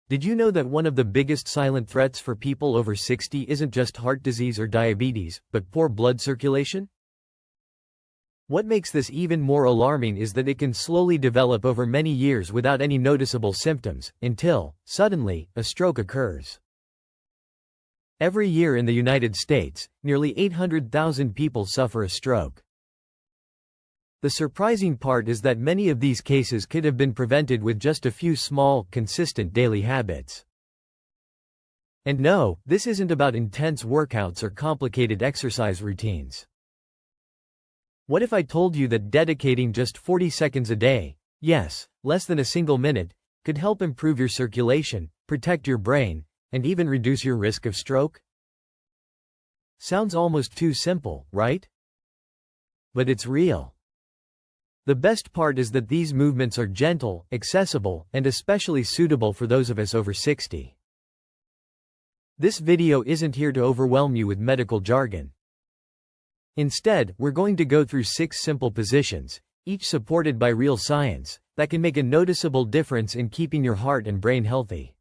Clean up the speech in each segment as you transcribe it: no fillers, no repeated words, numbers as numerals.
Did you know that one of the biggest silent threats for people over 60 isn't just heart disease or diabetes, but poor blood circulation? What makes this even more alarming is that it can slowly develop over many years without any noticeable symptoms, until, suddenly, a stroke occurs. Every year in the United States, nearly 800,000 people suffer a stroke. The surprising part is that many of these cases could have been prevented with just a few small, consistent daily habits. And no, this isn't about intense workouts or complicated exercise routines. What if I told you that dedicating just 40 seconds a day, yes, less than a single minute, could help improve your circulation, protect your brain, and even reduce your risk of stroke? Sounds almost too simple, right? But it's real. The best part is that these movements are gentle, accessible, and especially suitable for those of us over 60. This video isn't here to overwhelm you with medical jargon. Instead, we're going to go through 6 simple positions, each supported by real science, that can make a noticeable difference in keeping your heart and brain healthy.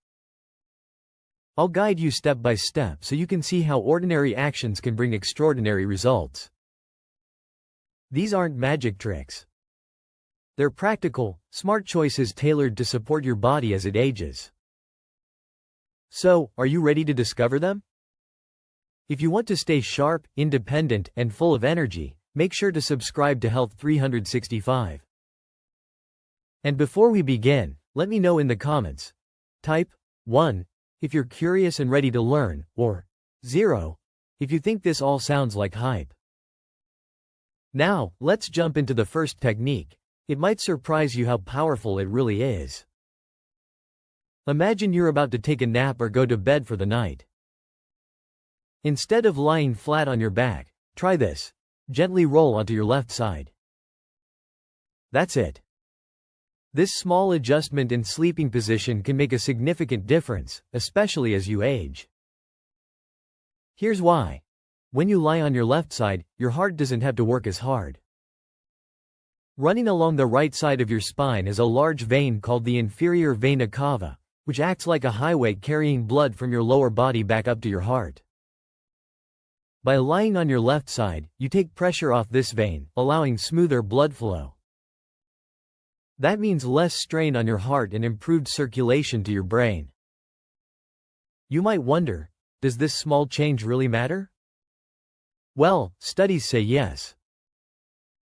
I'll guide you step by step so you can see how ordinary actions can bring extraordinary results. These aren't magic tricks. They're practical, smart choices tailored to support your body as it ages. So, are you ready to discover them? If you want to stay sharp, independent, and full of energy, make sure to subscribe to Health 365. And before we begin, let me know in the comments. Type 1 if you're curious and ready to learn, or 0 if you think this all sounds like hype. Now, let's jump into the first technique. It might surprise you how powerful it really is. Imagine you're about to take a nap or go to bed for the night. Instead of lying flat on your back, try this. Gently roll onto your left side. That's it. This small adjustment in sleeping position can make a significant difference, especially as you age. Here's why. When you lie on your left side, your heart doesn't have to work as hard. Running along the right side of your spine is a large vein called the inferior vena cava, which acts like a highway carrying blood from your lower body back up to your heart. By lying on your left side, you take pressure off this vein, allowing smoother blood flow. That means less strain on your heart and improved circulation to your brain. You might wonder, does this small change really matter? Well, studies say yes.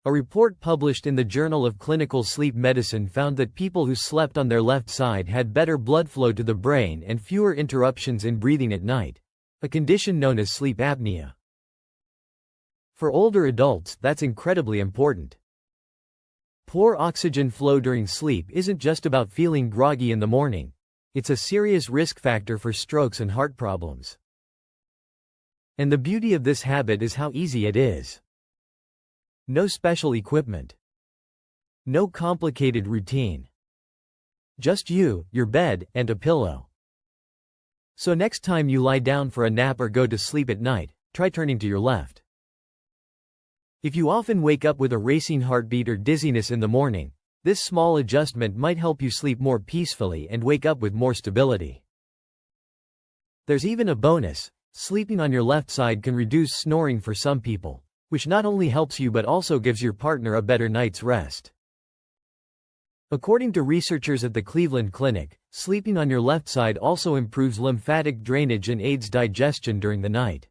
A report published in the Journal of Clinical Sleep Medicine found that people who slept on their left side had better blood flow to the brain and fewer interruptions in breathing at night, a condition known as sleep apnea. For older adults, that's incredibly important. Poor oxygen flow during sleep isn't just about feeling groggy in the morning. It's a serious risk factor for strokes and heart problems. And the beauty of this habit is how easy it is. No special equipment. No complicated routine. Just you, your bed, and a pillow. So next time you lie down for a nap or go to sleep at night, try turning to your left. If you often wake up with a racing heartbeat or dizziness in the morning, this small adjustment might help you sleep more peacefully and wake up with more stability. There's even a bonus. Sleeping on your left side can reduce snoring for some people, which not only helps you but also gives your partner a better night's rest. According to researchers at the Cleveland Clinic, sleeping on your left side also improves lymphatic drainage and aids digestion during the night.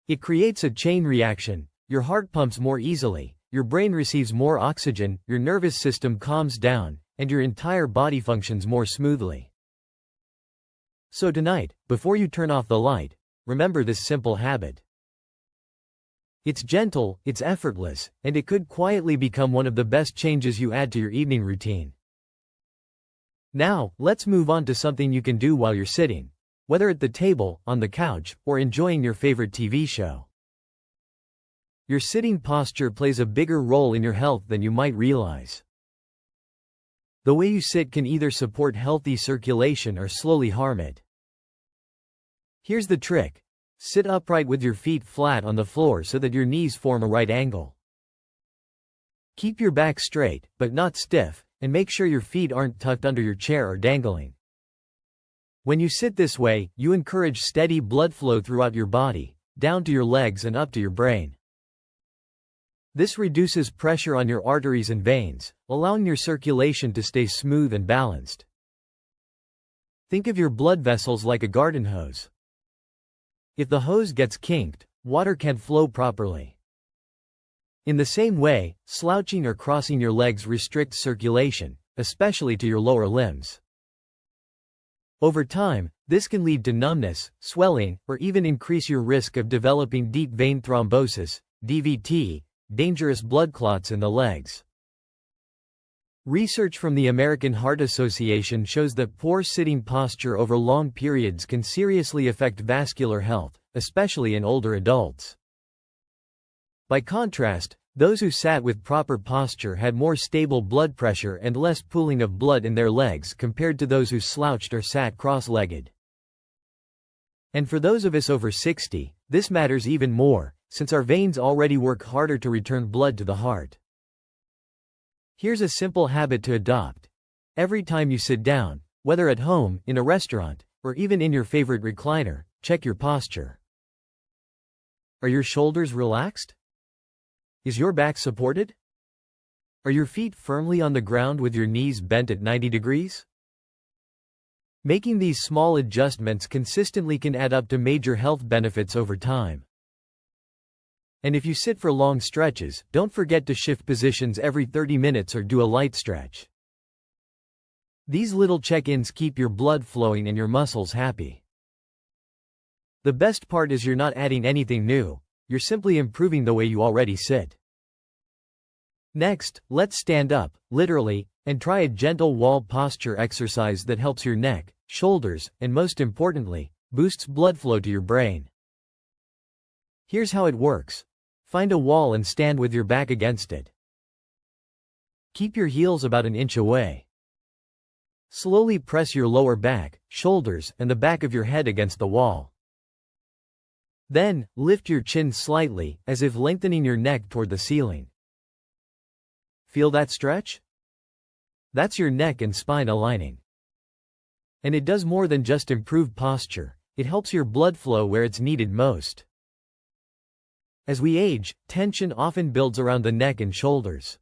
It creates a chain reaction. Your heart pumps more easily, your brain receives more oxygen, your nervous system calms down, and your entire body functions more smoothly. So tonight, before you turn off the light, remember this simple habit. It's gentle, it's effortless, and it could quietly become one of the best changes you add to your evening routine. Now, let's move on to something you can do while you're sitting, whether at the table, on the couch, or enjoying your favorite TV show. Your sitting posture plays a bigger role in your health than you might realize. The way you sit can either support healthy circulation or slowly harm it. Here's the trick. Sit upright with your feet flat on the floor so that your knees form a right angle. Keep your back straight, but not stiff, and make sure your feet aren't tucked under your chair or dangling. When you sit this way, you encourage steady blood flow throughout your body, down to your legs and up to your brain. This reduces pressure on your arteries and veins, allowing your circulation to stay smooth and balanced. Think of your blood vessels like a garden hose. If the hose gets kinked, water can't flow properly. In the same way, slouching or crossing your legs restricts circulation, especially to your lower limbs. Over time, this can lead to numbness, swelling, or even increase your risk of developing deep vein thrombosis, DVT, dangerous blood clots in the legs. Research from the American Heart Association shows that poor sitting posture over long periods can seriously affect vascular health, especially in older adults. By contrast, those who sat with proper posture had more stable blood pressure and less pooling of blood in their legs compared to those who slouched or sat cross-legged. And for those of us over 60, this matters even more, since our veins already work harder to return blood to the heart. Here's a simple habit to adopt. Every time you sit down, whether at home, in a restaurant, or even in your favorite recliner, check your posture. Are your shoulders relaxed? Is your back supported? Are your feet firmly on the ground with your knees bent at 90 degrees? Making these small adjustments consistently can add up to major health benefits over time. And if you sit for long stretches, don't forget to shift positions every 30 minutes or do a light stretch. These little check-ins keep your blood flowing and your muscles happy. The best part is you're not adding anything new, you're simply improving the way you already sit. Next, let's stand up, literally, and try a gentle wall posture exercise that helps your neck, shoulders, and most importantly, boosts blood flow to your brain. Here's how it works. Find a wall and stand with your back against it. Keep your heels about an inch away. Slowly press your lower back, shoulders, and the back of your head against the wall. Then, lift your chin slightly, as if lengthening your neck toward the ceiling. Feel that stretch? That's your neck and spine aligning. And it does more than just improve posture, it helps your blood flow where it's needed most. As we age, tension often builds around the neck and shoulders.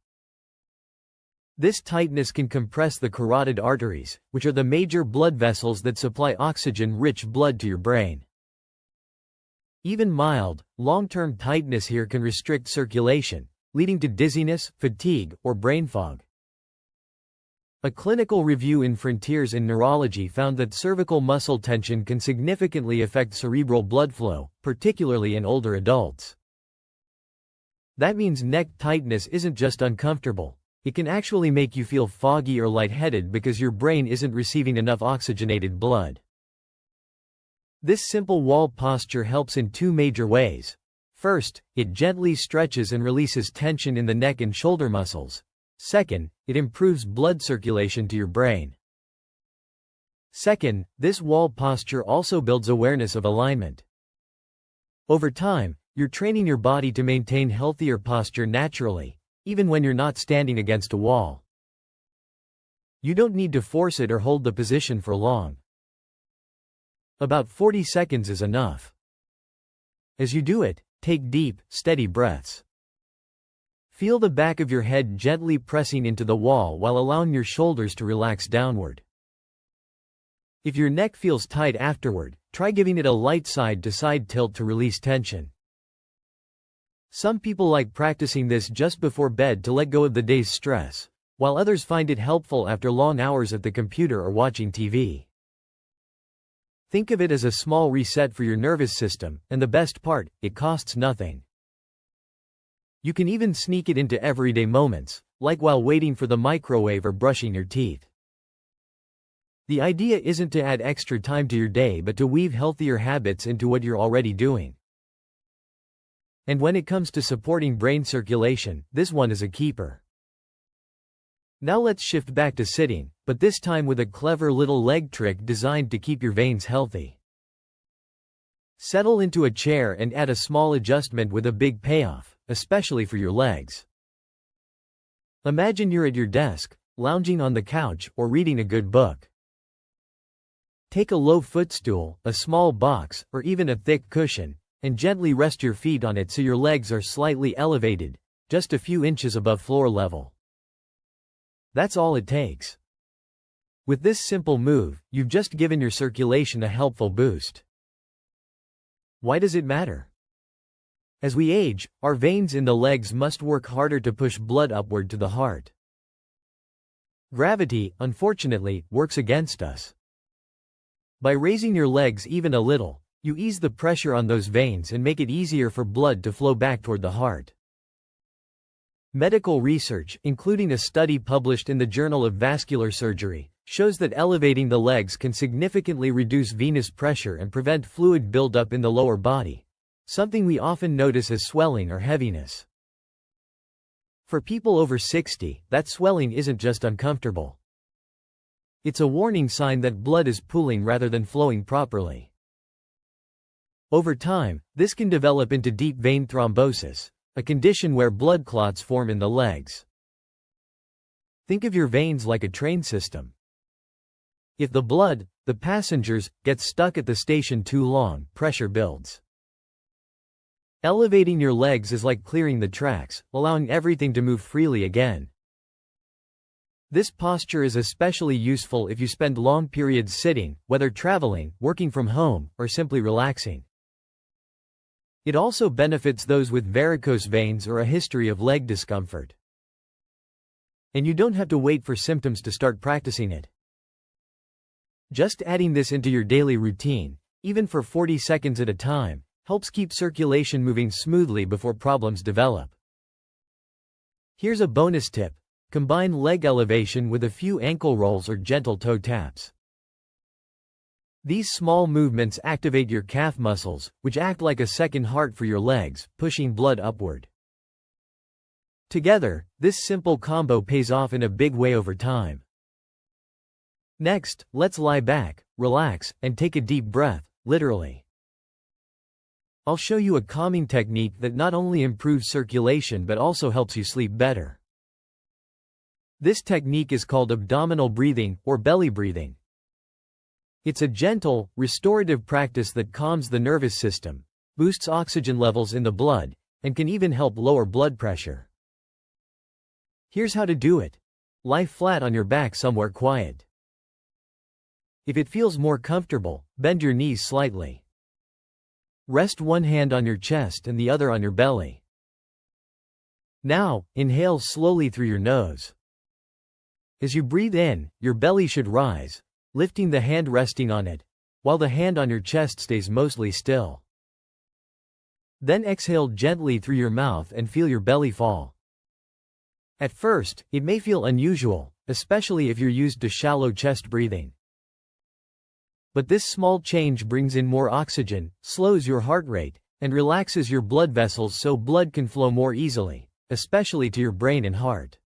This tightness can compress the carotid arteries, which are the major blood vessels that supply oxygen-rich blood to your brain. Even mild, long-term tightness here can restrict circulation, leading to dizziness, fatigue, or brain fog. A clinical review in Frontiers in Neurology found that cervical muscle tension can significantly affect cerebral blood flow, particularly in older adults. That means neck tightness isn't just uncomfortable, it can actually make you feel foggy or lightheaded because your brain isn't receiving enough oxygenated blood. This simple wall posture helps in two major ways. First, it gently stretches and releases tension in the neck and shoulder muscles. Second, it improves blood circulation to your brain. Second, this wall posture also builds awareness of alignment. Over time, you're training your body to maintain healthier posture naturally, even when you're not standing against a wall. You don't need to force it or hold the position for long. About 40 seconds is enough. As you do it, take deep, steady breaths. Feel the back of your head gently pressing into the wall while allowing your shoulders to relax downward. If your neck feels tight afterward, try giving it a light side-to-side tilt to release tension. Some people like practicing this just before bed to let go of the day's stress, while others find it helpful after long hours at the computer or watching TV. Think of it as a small reset for your nervous system, and the best part, it costs nothing. You can even sneak it into everyday moments, like while waiting for the microwave or brushing your teeth. The idea isn't to add extra time to your day but to weave healthier habits into what you're already doing. And when it comes to supporting brain circulation, this one is a keeper. Now let's shift back to sitting, but this time with a clever little leg trick designed to keep your veins healthy. Settle into a chair and add a small adjustment with a big payoff, especially for your legs. Imagine you're at your desk, lounging on the couch, or reading a good book. Take a low footstool, a small box, or even a thick cushion, and gently rest your feet on it so your legs are slightly elevated, just a few inches above floor level. That's all it takes. With this simple move, you've just given your circulation a helpful boost. Why does it matter? As we age, our veins in the legs must work harder to push blood upward to the heart. Gravity, unfortunately, works against us. By raising your legs even a little, you ease the pressure on those veins and make it easier for blood to flow back toward the heart. Medical research, including a study published in the Journal of Vascular Surgery, shows that elevating the legs can significantly reduce venous pressure and prevent fluid buildup in the lower body, something we often notice as swelling or heaviness. For people over 60, that swelling isn't just uncomfortable. It's a warning sign that blood is pooling rather than flowing properly. Over time, this can develop into deep vein thrombosis, a condition where blood clots form in the legs. Think of your veins like a train system. If the blood, the passengers, gets stuck at the station too long, pressure builds. Elevating your legs is like clearing the tracks, allowing everything to move freely again. This posture is especially useful if you spend long periods sitting, whether traveling, working from home, or simply relaxing. It also benefits those with varicose veins or a history of leg discomfort. And you don't have to wait for symptoms to start practicing it. Just adding this into your daily routine, even for 40 seconds at a time, helps keep circulation moving smoothly before problems develop. Here's a bonus tip: combine leg elevation with a few ankle rolls or gentle toe taps. These small movements activate your calf muscles, which act like a second heart for your legs, pushing blood upward. Together, this simple combo pays off in a big way over time. Next, let's lie back, relax, and take a deep breath, literally. I'll show you a calming technique that not only improves circulation but also helps you sleep better. This technique is called abdominal breathing, or belly breathing. It's a gentle, restorative practice that calms the nervous system, boosts oxygen levels in the blood, and can even help lower blood pressure. Here's how to do it. Lie flat on your back somewhere quiet. If it feels more comfortable, bend your knees slightly. Rest one hand on your chest and the other on your belly. Now, inhale slowly through your nose. As you breathe in, your belly should rise, lifting the hand resting on it, while the hand on your chest stays mostly still. Then exhale gently through your mouth and feel your belly fall. At first, it may feel unusual, especially if you're used to shallow chest breathing. But this small change brings in more oxygen, slows your heart rate, and relaxes your blood vessels so blood can flow more easily, especially to your brain and heart.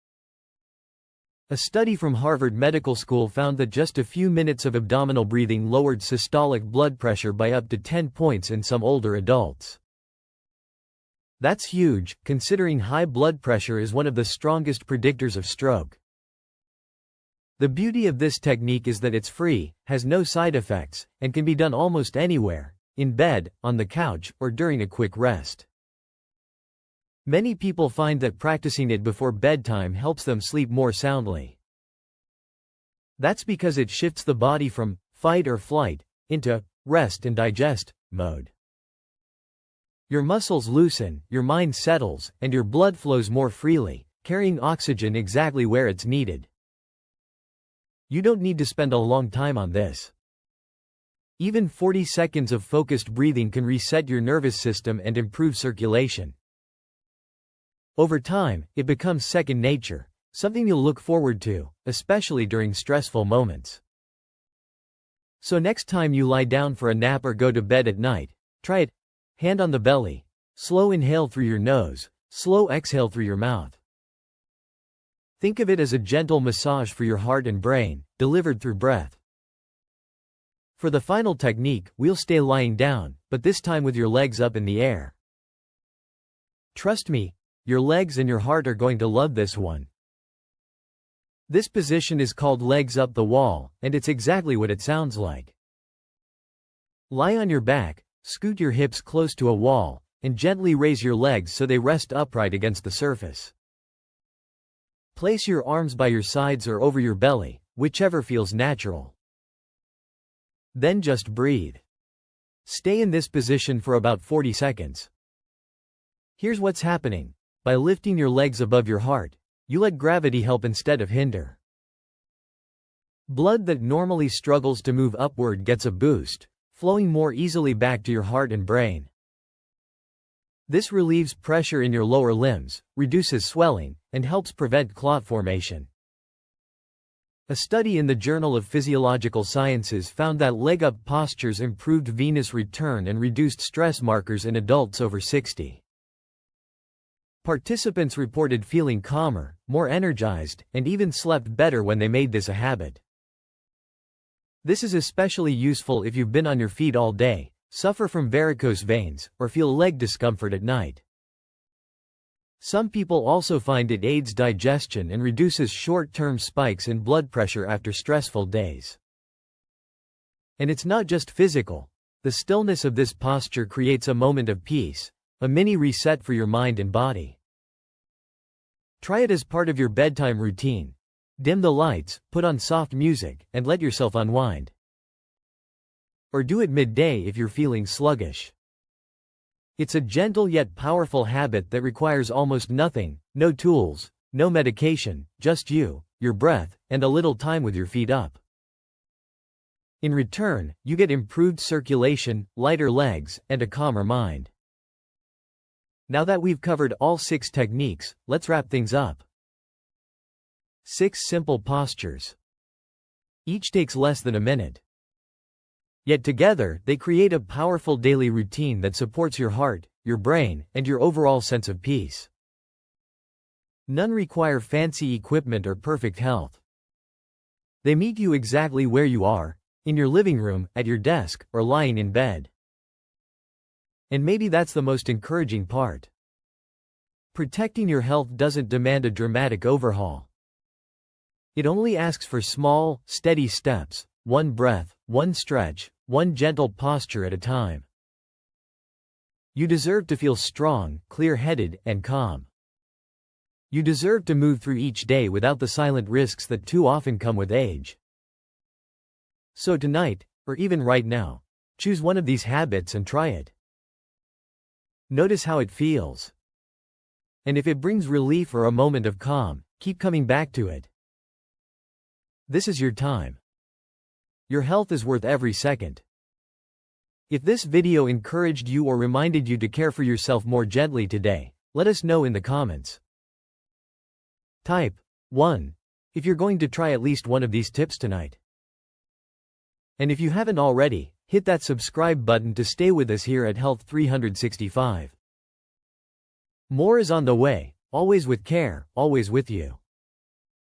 A study from Harvard Medical School found that just a few minutes of abdominal breathing lowered systolic blood pressure by up to 10 points in some older adults. That's huge, considering high blood pressure is one of the strongest predictors of stroke. The beauty of this technique is that it's free, has no side effects, and can be done almost anywhere, in bed, on the couch, or during a quick rest. Many people find that practicing it before bedtime helps them sleep more soundly. That's because it shifts the body from fight or flight into rest and digest mode. Your muscles loosen, your mind settles, and your blood flows more freely, carrying oxygen exactly where it's needed. You don't need to spend a long time on this. Even 40 seconds of focused breathing can reset your nervous system and improve circulation. Over time, it becomes second nature, something you'll look forward to, especially during stressful moments. So next time you lie down for a nap or go to bed at night, try it. Hand on the belly. Slow inhale through your nose, slow exhale through your mouth. Think of it as a gentle massage for your heart and brain, delivered through breath. For the final technique, we'll stay lying down, but this time with your legs up in the air. Trust me, your legs and your heart are going to love this one. This position is called legs up the wall, and it's exactly what it sounds like. Lie on your back, scoot your hips close to a wall, and gently raise your legs so they rest upright against the surface. Place your arms by your sides or over your belly, whichever feels natural. Then just breathe. Stay in this position for about 40 seconds. Here's what's happening. By lifting your legs above your heart, you let gravity help instead of hinder. Blood that normally struggles to move upward gets a boost, flowing more easily back to your heart and brain. This relieves pressure in your lower limbs, reduces swelling, and helps prevent clot formation. A study in the Journal of Physiological Sciences found that leg-up postures improved venous return and reduced stress markers in adults over 60. Participants reported feeling calmer, more energized, and even slept better when they made this a habit. This is especially useful if you've been on your feet all day, suffer from varicose veins, or feel leg discomfort at night. Some people also find it aids digestion and reduces short-term spikes in blood pressure after stressful days. And it's not just physical. The stillness of this posture creates a moment of peace, a mini reset for your mind and body. Try it as part of your bedtime routine. Dim the lights, put on soft music, and let yourself unwind. Or do it midday if you're feeling sluggish. It's a gentle yet powerful habit that requires almost nothing, no tools, no medication, just you, your breath, and a little time with your feet up. In return, you get improved circulation, lighter legs, and a calmer mind. Now that we've covered all 6 techniques, let's wrap things up. 6 simple postures. Each takes less than a minute. Yet together, they create a powerful daily routine that supports your heart, your brain, and your overall sense of peace. None require fancy equipment or perfect health. They meet you exactly where you are, in your living room, at your desk, or lying in bed. And maybe that's the most encouraging part. Protecting your health doesn't demand a dramatic overhaul. It only asks for small, steady steps, one breath, one stretch, one gentle posture at a time. You deserve to feel strong, clear-headed, and calm. You deserve to move through each day without the silent risks that too often come with age. So tonight, or even right now, choose one of these habits and try it. Notice how it feels. And if it brings relief or a moment of calm, keep coming back to it. This is your time. Your health is worth every second. If this video encouraged you or reminded you to care for yourself more gently today, let us know in the comments. Type 1 if you're going to try at least one of these tips tonight. And if you haven't already, hit that subscribe button to stay with us here at Health 365. More is on the way, always with care, always with you.